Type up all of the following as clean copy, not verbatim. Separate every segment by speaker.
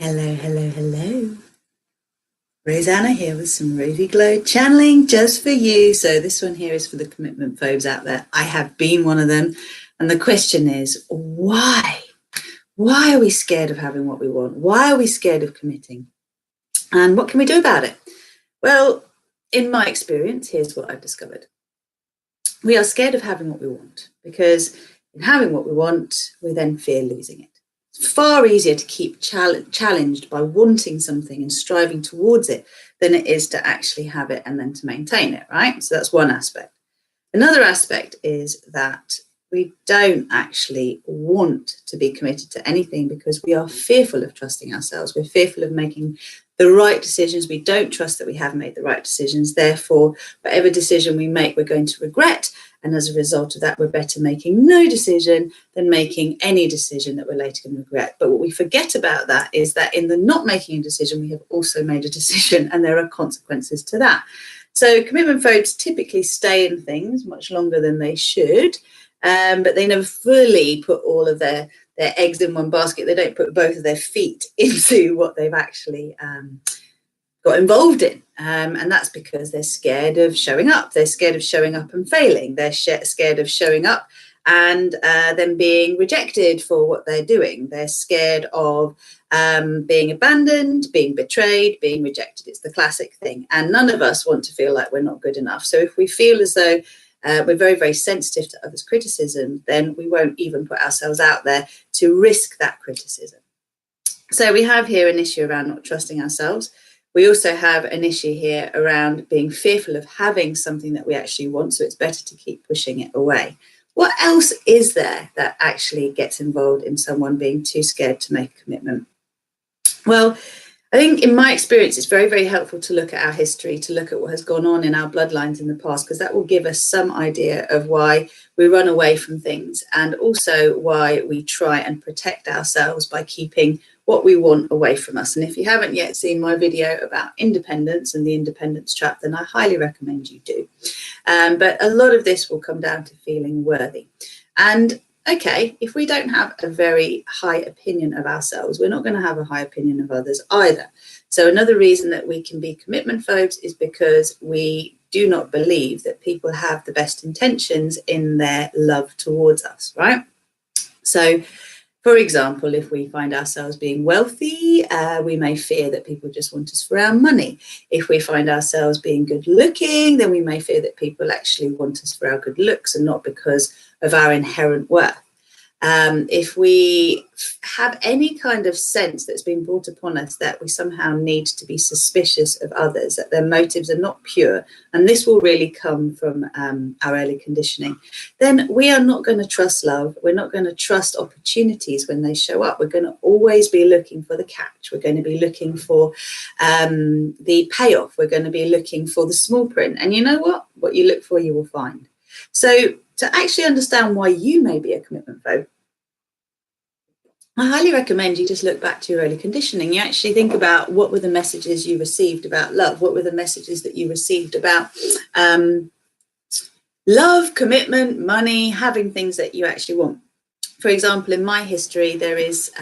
Speaker 1: Hello, hello, hello. Rosanna here with some RozyGlow channeling just for you. So this one here is for the commitment phobes out there. I have been one of them. And the question is, why? Why are we scared of having what we want? Why are we scared of committing? And what can we do about it? Well, in my experience, here's what I've discovered. We are scared of having what we want because in having what we want, we then fear losing it. It's far easier to keep challenged by wanting something and striving towards it than it is to actually have it and then to maintain it, right? So that's one aspect. Another aspect is that we don't actually want to be committed to anything because we are fearful of trusting ourselves. We're fearful of making the right decisions. We don't trust that we have made the right decisions. Therefore, whatever decision we make, we're going to regret. And as a result of that, we're better making no decision than making any decision that we're later going to regret. But what we forget about that is that in the not making a decision, we have also made a decision and there are consequences to that. So commitment phobes typically stay in things much longer than they should, but they never fully put all of their eggs in one basket. They don't put both of their feet into what they've actually got involved in. And that's because they're scared of showing up. They're scared of showing up and failing. They're scared of showing up and then being rejected for what they're doing. They're scared of being abandoned, being betrayed, being rejected. It's the classic thing. And none of us want to feel like we're not good enough. So if we feel as though we're very, very sensitive to others' criticism, then we won't even put ourselves out there to risk that criticism. So we have here an issue around not trusting ourselves. We also have an issue here around being fearful of having something that we actually want, so it's better to keep pushing it away. What else is there that actually gets involved in someone being too scared to make a commitment? Well, I think in my experience, it's very, very helpful to look at our history, to look at what has gone on in our bloodlines in the past, because that will give us some idea of why we run away from things and also why we try and protect ourselves by keeping what we want away from us. And if you haven't yet seen my video about independence and the independence trap, then I highly recommend you do. But a lot of this will come down to feeling worthy. And okay, if we don't have a very high opinion of ourselves, we're not going to have a high opinion of others either. So another reason that we can be commitment phobes is because we do not believe that people have the best intentions in their love towards us, right? So, for example, if we find ourselves being wealthy, we may fear that people just want us for our money. If we find ourselves being good looking, then we may fear that people actually want us for our good looks and not because of our inherent worth. If we have any kind of sense that's been brought upon us that we somehow need to be suspicious of others, that their motives are not pure, and this will really come from our early conditioning, then we are not going to trust love. We're not going to trust opportunities when they show up. We're going to always be looking for the catch. We're going to be looking for the payoff. We're going to be looking for the small print. And you know what? What you look for, you will find. So to actually understand why you may be a commitment phobe, I highly recommend you just look back to your early conditioning. You actually think about what were the messages you received about love? What were the messages that you received about love, commitment, money, having things that you actually want? For example, in my history, there is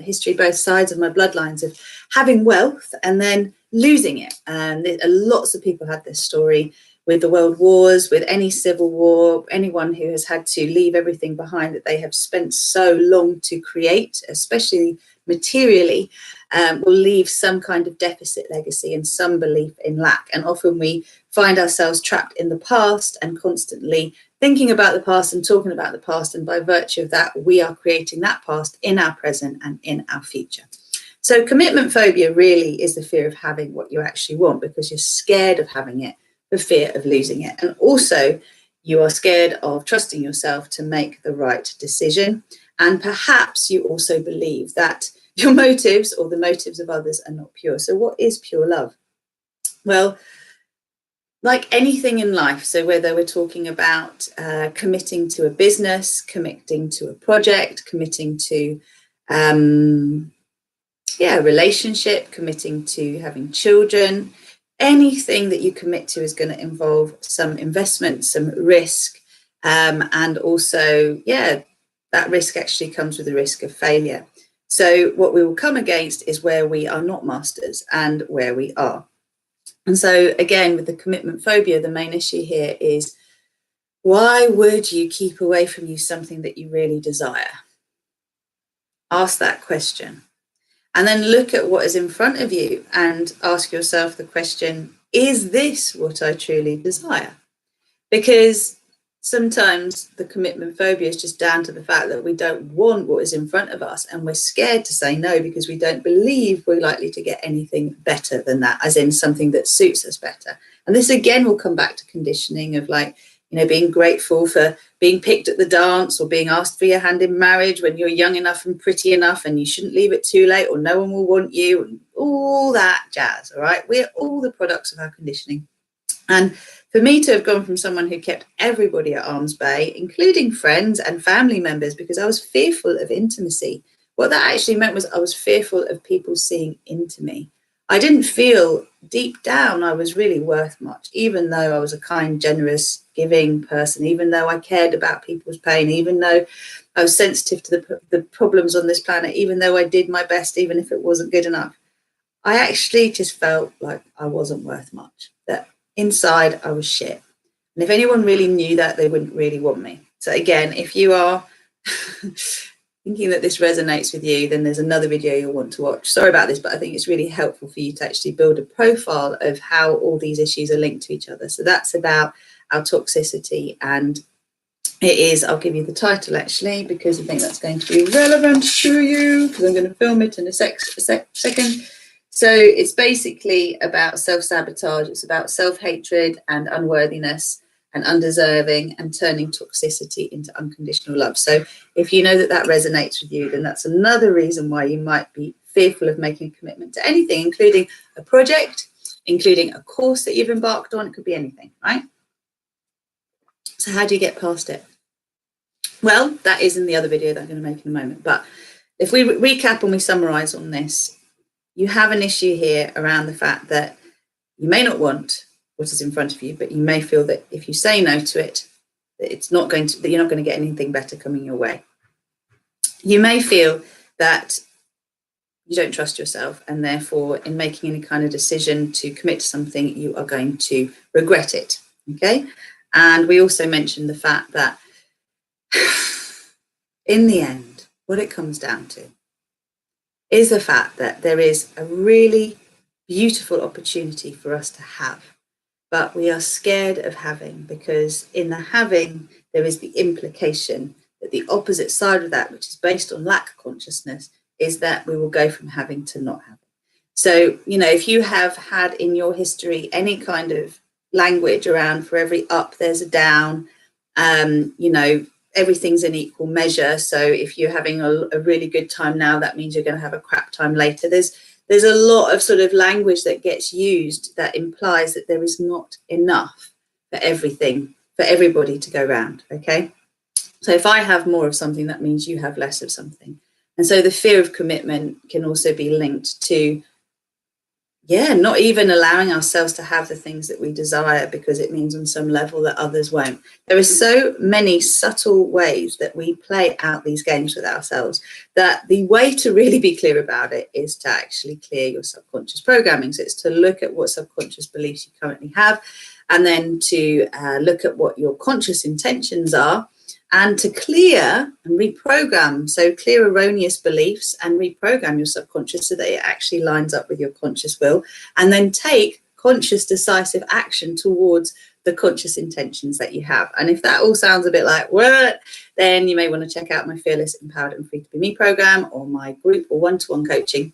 Speaker 1: history, both sides of my bloodlines, of having wealth and then losing it. And lots of people have this story with the world wars, with any civil war, anyone who has had to leave everything behind that they have spent so long to create, especially materially, will leave some kind of deficit legacy and some belief in lack. And often we find ourselves trapped in the past and constantly thinking about the past and talking about the past. And by virtue of that, we are creating that past in our present and in our future. So commitment phobia really is the fear of having what you actually want because you're scared of having it, for fear of losing it. And also you are scared of trusting yourself to make the right decision. And perhaps you also believe that your motives or the motives of others are not pure. So what is pure love? Well, like anything in life, so whether we're talking about committing to a business, committing to a project, committing to a relationship, committing to having children, anything that you commit to is going to involve some investment, some risk, and also, that risk actually comes with the risk of failure. So what we will come against is where we are not masters and where we are. And so again, with the commitment phobia, the main issue here is, why would you keep away from you something that you really desire? Ask that question. And then look at what is in front of you and ask yourself the question, is this what I truly desire? Because sometimes the commitment phobia is just down to the fact that we don't want what is in front of us, and we're scared to say no because we don't believe we're likely to get anything better than that, as in something that suits us better. And this again will come back to conditioning of, like, you know, being grateful for being picked at the dance or being asked for your hand in marriage when you're young enough and pretty enough, and you shouldn't leave it too late or no one will want you, and all that jazz. All right, we're all the products of our conditioning. And for me to have gone from someone who kept everybody at arm's bay, including friends and family members, because I was fearful of intimacy, what that actually meant was I was fearful of people seeing into me. I didn't feel deep down I was really worth much, even though I was a kind, generous, giving person, even though I cared about people's pain, even though I was sensitive to the problems on this planet, even though I did my best, even if it wasn't good enough. I actually just felt like I wasn't worth much, that inside I was shit. And if anyone really knew that, they wouldn't really want me. So again, if you are thinking that this resonates with you, then there's another video you'll want to watch. Sorry about this, but I think it's really helpful for you to actually build a profile of how all these issues are linked to each other. So that's about our toxicity, and it is, I'll give you the title actually, because I think that's going to be relevant to you, because I'm going to film it in a second. So it's basically about self-sabotage. It's about self-hatred and unworthiness and undeserving, and turning toxicity into unconditional love. So if you know that that resonates with you, then that's another reason why you might be fearful of making a commitment to anything, including a project, including a course that you've embarked on. It could be anything, right? So how do you get past it? Well, that is in the other video that I'm going to make in a moment. But if we recap and we summarize on this, you have an issue here around the fact that you may not want what is in front of you, but you may feel that if you say no to it, that you're not going to get anything better coming your way. You may feel that you don't trust yourself, and therefore in making any kind of decision to commit to something, you are going to regret it. Okay. And we also mentioned the fact that in the end, what it comes down to is the fact that there is a really beautiful opportunity for us to have, but we are scared of having, because in the having, there is the implication that the opposite side of that, which is based on lack consciousness, is that we will go from having to not having. So, you know, if you have had in your history any kind of language around, for every up, there's a down, you know, everything's in equal measure. So if you're having a really good time now, that means you're going to have a crap time later. There's a lot of sort of language that gets used that implies that there is not enough for everything, for everybody to go round. Okay. So if I have more of something, that means you have less of something. And so the fear of commitment can also be linked to, not even allowing ourselves to have the things that we desire, because it means on some level that others won't. There are so many subtle ways that we play out these games with ourselves, that the way to really be clear about it is to actually clear your subconscious programming. So it's to look at what subconscious beliefs you currently have, and then to look at what your conscious intentions are, and to clear and reprogram. So clear erroneous beliefs and reprogram your subconscious so that it actually lines up with your conscious will, and then take conscious decisive action towards the conscious intentions that you have. And if that all sounds a bit like what, then you may want to check out my Fearless, Empowered and Free to Be Me program, or my group or one-to-one coaching,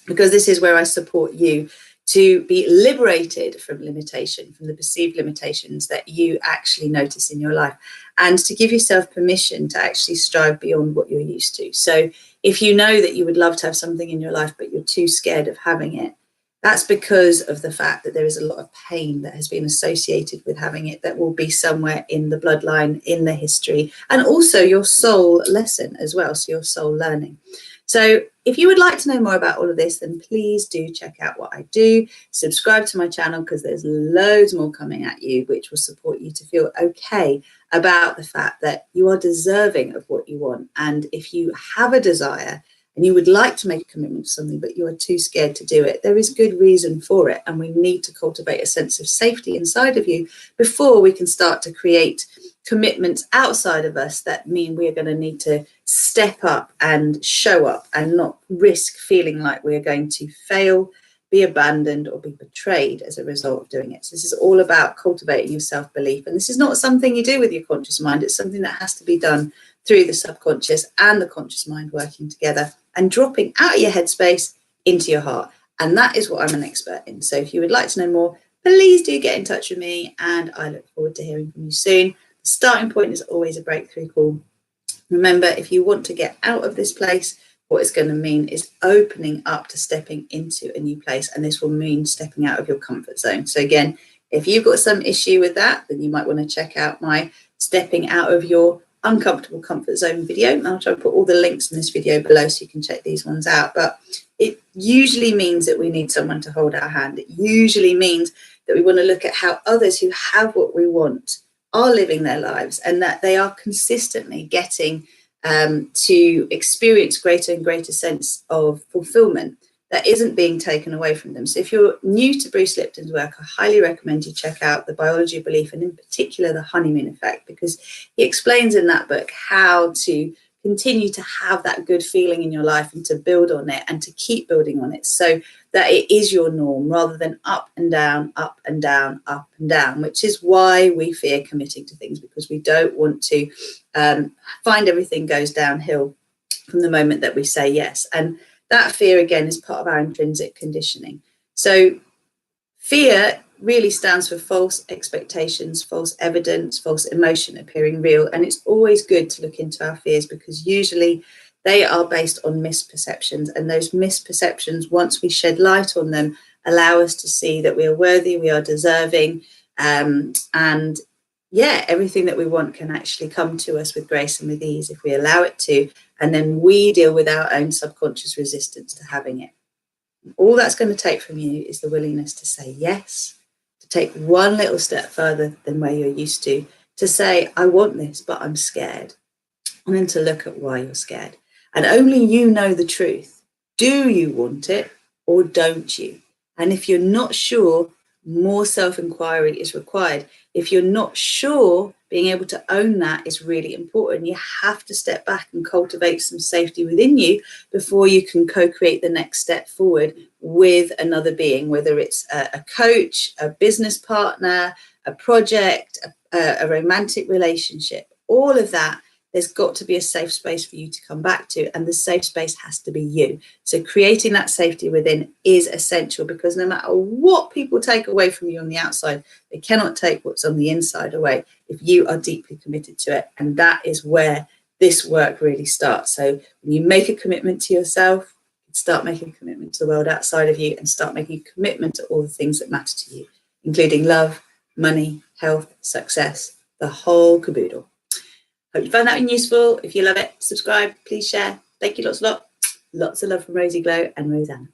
Speaker 1: because this is where I support you to be liberated from limitation, from the perceived limitations that you actually notice in your life, and to give yourself permission to actually strive beyond what you're used to. So if you know that you would love to have something in your life, but you're too scared of having it, that's because of the fact that there is a lot of pain that has been associated with having it, that will be somewhere in the bloodline, in the history, and also your soul lesson as well, so your soul learning. So if you would like to know more about all of this, then please do check out what I do. Subscribe to my channel, because there's loads more coming at you, which will support you to feel okay about the fact that you are deserving of what you want. And if you have a desire and you would like to make a commitment to something, but you are too scared to do it, there is good reason for it. And we need to cultivate a sense of safety inside of you before we can start to create commitments outside of us that mean we are going to need to step up and show up and not risk feeling like we are going to fail, be abandoned, or be betrayed as a result of doing it. So this is all about cultivating your self-belief. And this is not something you do with your conscious mind. It's something that has to be done through the subconscious and the conscious mind working together and dropping out of your headspace into your heart. And that is what I'm an expert in. So if you would like to know more, please do get in touch with me, and I look forward to hearing from you soon. The starting point is always a breakthrough call. Remember, if you want to get out of this place, what it's going to mean is opening up to stepping into a new place, and this will mean stepping out of your comfort zone. So again, if you've got some issue with that, then you might want to check out my stepping out of your uncomfortable comfort zone video. And I'll try to put all the links in this video below so you can check these ones out. But it usually means that we need someone to hold our hand. It usually means that we want to look at how others who have what we want are living their lives, and that they are consistently getting to experience greater and greater sense of fulfillment that isn't being taken away from them. So if you're new to Bruce Lipton's work, I highly recommend you check out The Biology of Belief, and in particular the honeymoon effect, because he explains in that book how to continue to have that good feeling in your life and to build on it and to keep building on it so that it is your norm rather than up and down, up and down, up and down, which is why we fear committing to things, because we don't want to find everything goes downhill from the moment that we say yes. And that fear, again, is part of our intrinsic conditioning. So fear really stands for false expectations, false evidence, false emotion appearing real. And it's always good to look into our fears, because usually they are based on misperceptions. And those misperceptions, once we shed light on them, allow us to see that we are worthy, we are deserving, and yeah, everything that we want can actually come to us with grace and with ease if we allow it to. And then we deal with our own subconscious resistance to having it. All that's going to take from you is the willingness to say yes, to take one little step further than where you're used to say, I want this, but I'm scared. And then to look at why you're scared. And only you know the truth. Do you want it or don't you? And if you're not sure, more self-inquiry is required. If you're not sure, being able to own that is really important. You have to step back and cultivate some safety within you before you can co-create the next step forward with another being, whether it's a coach, a business partner, a project, a romantic relationship. All of that, there's got to be a safe space for you to come back to, and the safe space has to be you. So creating that safety within is essential, because no matter what people take away from you on the outside, they cannot take what's on the inside away if you are deeply committed to it. And that is where this work really starts. So when you make a commitment to yourself, start making a commitment to the world outside of you, and start making a commitment to all the things that matter to you, including love, money, health, success, the whole caboodle. Hope you found that one useful. If you love it, subscribe, please share. Thank you lots of love from RozyGlow and Rosanna.